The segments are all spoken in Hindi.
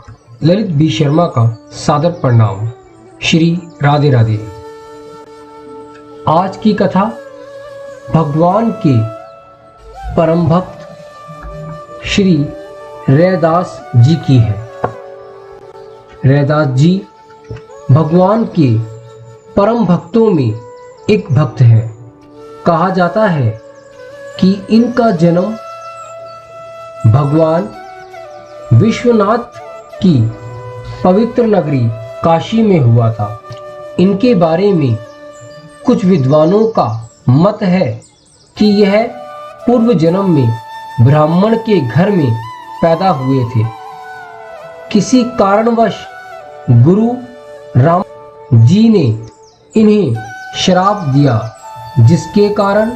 ललित बी शर्मा का सादर प्रणाम। श्री राधे राधे। आज की कथा भगवान के परम भक्त श्री रैदास जी की है। रैदास जी भगवान के परम भक्तों में एक भक्त है। कहा जाता है कि इनका जन्म भगवान विश्वनाथ की पवित्र नगरी काशी में हुआ था। इनके बारे में कुछ विद्वानों का मत है कि यह पूर्व जन्म में ब्राह्मण के घर में पैदा हुए थे। किसी कारणवश गुरु राम जी ने इन्हें श्राप दिया, जिसके कारण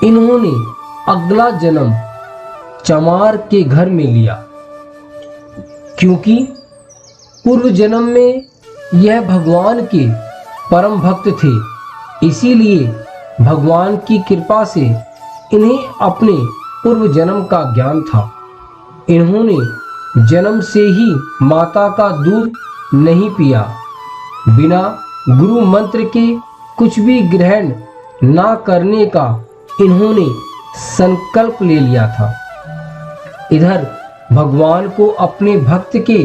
इन्होंने अगला जन्म चमार के घर में लिया। क्योंकि पूर्व जन्म में यह भगवान के परम भक्त थे, इसीलिए भगवान की कृपा से इन्हें अपने पूर्व जन्म का ज्ञान था। इन्होंने जन्म से ही माता का दूध नहीं पिया। बिना गुरु मंत्र के कुछ भी ग्रहण ना करने का इन्होंने संकल्प ले लिया था। इधर भगवान को अपने भक्त के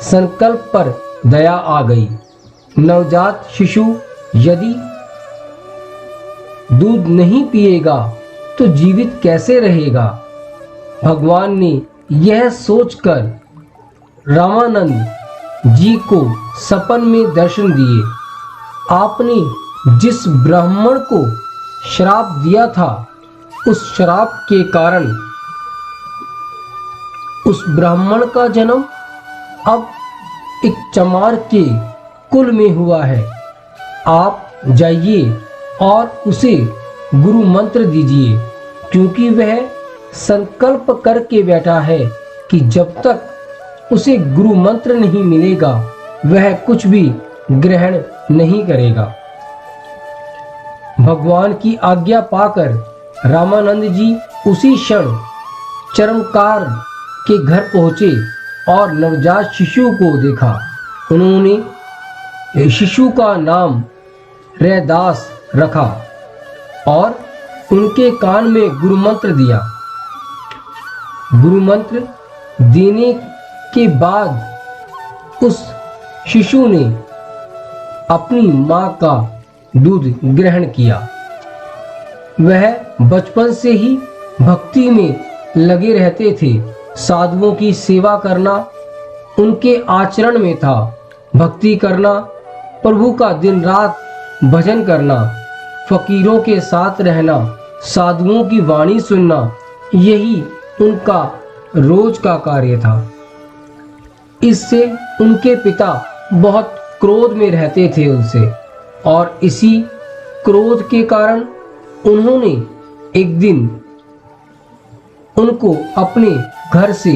संकल्प पर दया आ गई। नवजात शिशु यदि दूध नहीं पिएगा तो जीवित कैसे रहेगा। भगवान ने यह सोचकर रामानंद जी को सपन में दर्शन दिए। आपने जिस ब्राह्मण को श्राप दिया था, उस श्राप के कारण उस ब्राह्मण का जन्म अब एक चमार के कुल में हुआ है। आप जाइए और उसे गुरु मंत्र दीजिए, क्योंकि वह संकल्प करके बैठा है कि जब तक उसे गुरु मंत्र नहीं मिलेगा वह कुछ भी ग्रहण नहीं करेगा। भगवान की आज्ञा पाकर रामानंद जी उसी क्षण चरमकार के घर पहुंचे और नवजात शिशु को देखा। उन्होंने शिशु का नाम रैदास रखा और उनके कान में गुरु मंत्र दिया। गुरु मंत्र देने के बाद उस शिशु ने अपनी मां का दूध ग्रहण किया। वह बचपन से ही भक्ति में लगे रहते थे। साधुओं की सेवा करना उनके आचरण में था। भक्ति करना, प्रभु का दिन रात भजन करना, फकीरों के साथ रहना, साधुओं की वाणी सुनना, यही उनका रोज का कार्य था। इससे उनके पिता बहुत क्रोध में रहते थे उनसे, और इसी क्रोध के कारण उन्होंने एक दिन उनको अपने घर से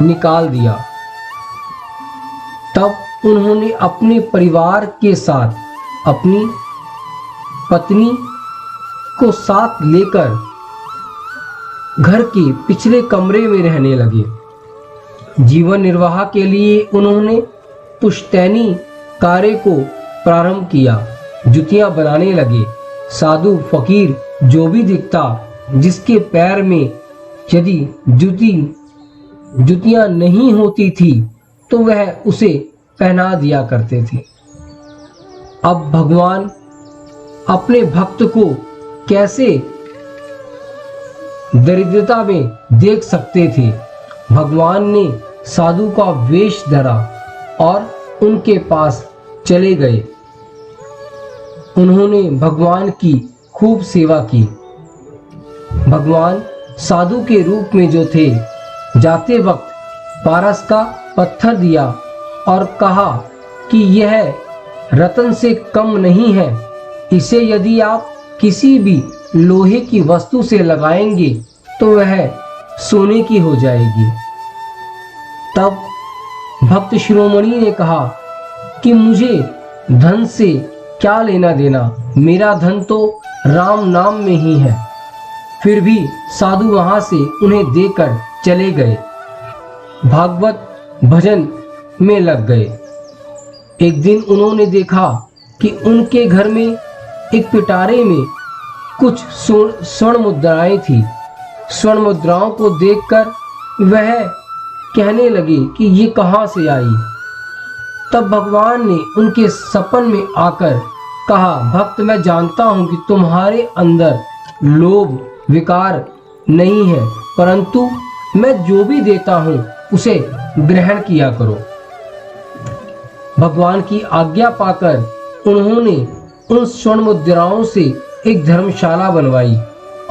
निकाल दिया। तब उन्होंने अपने परिवार के साथ अपनी पत्नी को साथ लेकर घर के पिछले कमरे में रहने लगे। जीवन निर्वाह के लिए उन्होंने पुश्तैनी कार्य को प्रारंभ किया। जुतियां बनाने लगे। साधु फकीर जो भी दिखता, जिसके पैर में यदि जुतियां नहीं होती थी तो वह उसे पहना दिया करते थे। अब भगवान अपने भक्त को कैसे दरिद्रता में देख सकते थे। भगवान ने साधु का वेश धरा और उनके पास चले गए। उन्होंने भगवान की खूब सेवा की। भगवान साधु के रूप में जो थे, जाते वक्त पारस का पत्थर दिया और कहा कि यह रत्न से कम नहीं है। इसे यदि आप किसी भी लोहे की वस्तु से लगाएंगे तो वह सोने की हो जाएगी। तब भक्त शिरोमणि ने कहा कि मुझे धन से क्या लेना देना, मेरा धन तो राम नाम में ही है। फिर भी साधु वहां से उन्हें देकर चले गए। भागवत भजन में लग गए। एक दिन उन्होंने देखा कि उनके घर में एक पिटारे में कुछ स्वर्ण मुद्राएं थी। स्वर्ण मुद्राओं को देखकर वह कहने लगे कि ये कहाँ से आई। तब भगवान ने उनके सपन में आकर कहा, भक्त, मैं जानता हूँ कि तुम्हारे अंदर लोभ विकार नहीं है, परंतु मैं जो भी देता हूँ उसे ग्रहण किया करो। भगवान की आज्ञा पाकर उन्होंने उन स्वर्ण मुद्राओं से एक धर्मशाला बनवाई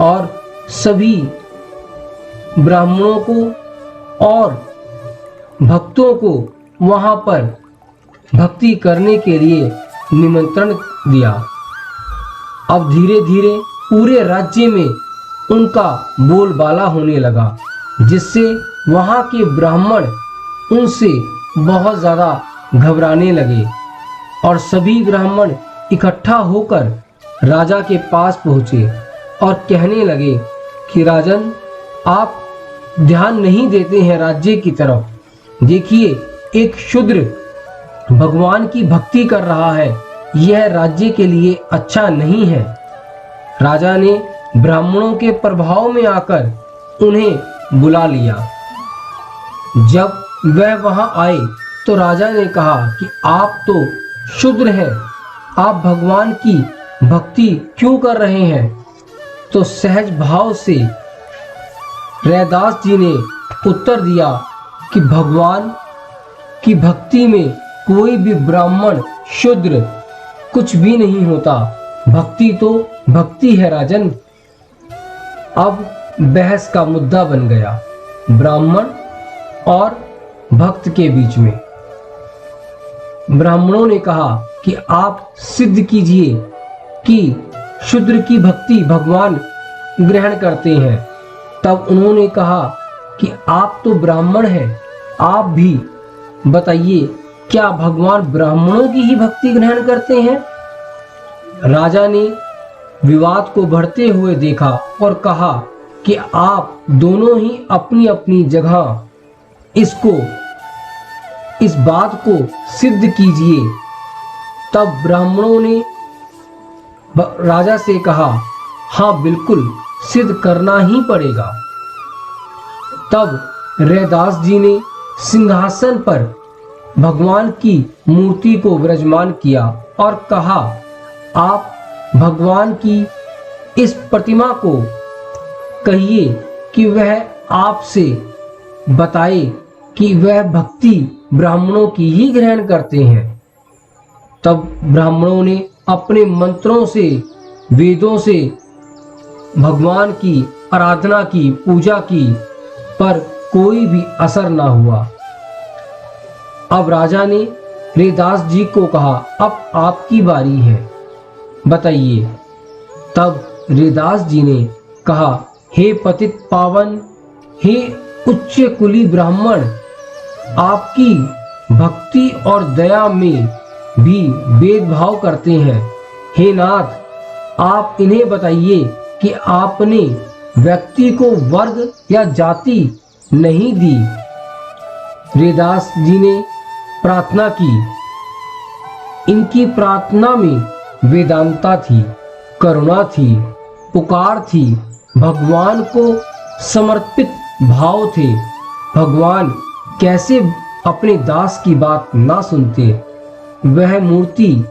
और सभी ब्राह्मणों को और भक्तों को वहां पर भक्ति करने के लिए निमंत्रण दिया। अब धीरे धीरे पूरे राज्य में उनका बोलबाला होने लगा, जिससे वहां के ब्राह्मण उनसे बहुत ज़्यादा घबराने लगे और सभी ब्राह्मण इकट्ठा होकर राजा के पास पहुँचे और कहने लगे कि राजन, आप ध्यान नहीं देते हैं राज्य की तरफ। देखिए, एक शूद्र भगवान की भक्ति कर रहा है, यह राज्य के लिए अच्छा नहीं है। राजा ने ब्राह्मणों के प्रभाव में आकर उन्हें बुला लिया। जब वह वहां आए तो राजा ने कहा कि आप तो शूद्र हैं, आप भगवान की भक्ति क्यों कर रहे हैं? तो सहज भाव से रैदास जी ने उत्तर दिया कि भगवान की भक्ति में कोई भी ब्राह्मण शूद्र कुछ भी नहीं होता, भक्ति तो भक्ति है राजन। अब बहस का मुद्दा बन गया ब्राह्मण और भक्त के बीच में। ब्राह्मणों ने कहा कि आप सिद्ध कीजिए कि शूद्र की भक्ति भगवान ग्रहण करते हैं। तब उन्होंने कहा कि आप तो ब्राह्मण हैं, आप भी बताइए, क्या भगवान ब्राह्मणों की ही भक्ति ग्रहण करते हैं? राजा ने विवाद को बढ़ते हुए देखा और कहा कि आप दोनों ही अपनी अपनी जगह इस बात को सिद्ध कीजिए। तब ब्राह्मणों ने राजा से कहा, हाँ बिल्कुल, सिद्ध करना ही पड़ेगा। तब रैदास जी ने सिंहासन पर भगवान की मूर्ति को विराजमान किया और कहा, आप भगवान की इस प्रतिमा को कहिए कि वह आपसे बताए कि वह भक्ति ब्राह्मणों की ही ग्रहण करते हैं। तब ब्राह्मणों ने अपने मंत्रों से, वेदों से भगवान की आराधना की, पूजा की, पर कोई भी असर ना हुआ। अब राजा ने रैदास जी को कहा, अब आपकी बारी है, बताइए। तब रैदास जी ने कहा, हे पतित पावन, हे उच्च कुली ब्राह्मण, आपकी भक्ति और दया में भी भेदभाव करते हैं। हे नाथ, आप इन्हें बताइए कि आपने व्यक्ति को वर्ग या जाति नहीं दी। रैदास जी ने प्रार्थना की। इनकी प्रार्थना में वेदांता थी, करुणा थी, पुकार थी, भगवान को समर्पित भाव थे। भगवान कैसे अपने दास की बात ना सुनते। वह मूर्ति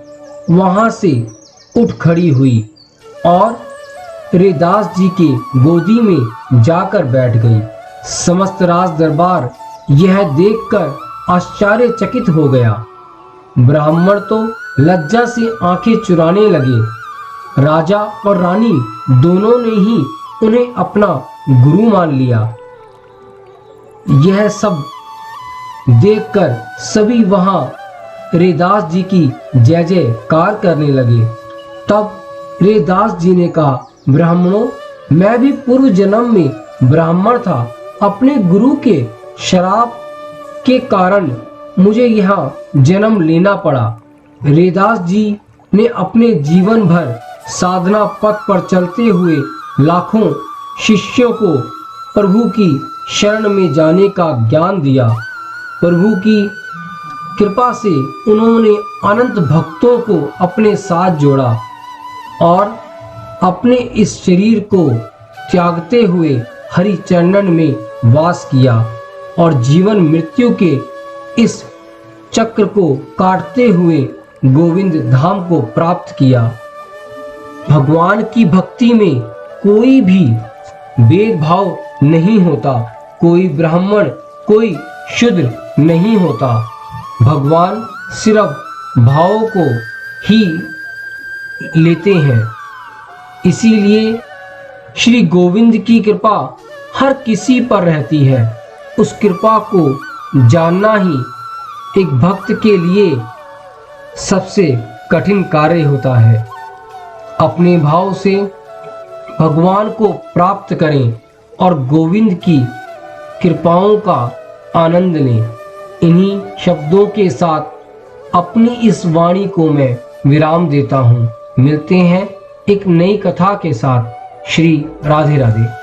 वहां से उठ खड़ी हुई और रैदास जी के गोदी में जाकर बैठ गई। समस्त राज दरबार यह देखकर आश्चर्यचकित हो गया। ब्राह्मण तो लज्जा से आंखें चुराने लगे। राजा और रानी दोनों ने ही उन्हें अपना गुरु मान लिया। यह सब देखकर सभी वहां रैदास जी की जय जयकार करने लगे। तब रैदास जी ने कहा, ब्राह्मणों, मैं भी पूर्व जन्म में ब्राह्मण था। अपने गुरु के श्राप के कारण मुझे यहाँ जन्म लेना पड़ा। रैदास जी ने अपने जीवन भर साधना पथ पर चलते हुए लाखों शिष्यों को प्रभु की शरण में जाने का ज्ञान दिया। प्रभु की कृपा से उन्होंने अनंत भक्तों को अपने साथ जोड़ा और अपने इस शरीर को त्यागते हुए हरि चरणन में वास किया और जीवन मृत्यु के इस चक्र को काटते हुए गोविंद धाम को प्राप्त किया। भगवान की भक्ति में कोई भी भेदभाव नहीं होता, कोई ब्राह्मण कोई शूद्र नहीं होता। भगवान सिर्फ भावों को ही लेते हैं। इसीलिए श्री गोविंद की कृपा हर किसी पर रहती है। उस कृपा को जानना ही एक भक्त के लिए सबसे कठिन कार्य होता है। अपने भाव से भगवान को प्राप्त करें और गोविंद की कृपाओं का आनंद लें। इन्हीं शब्दों के साथ अपनी इस वाणी को मैं विराम देता हूँ। मिलते हैं एक नई कथा के साथ। श्री राधे राधे।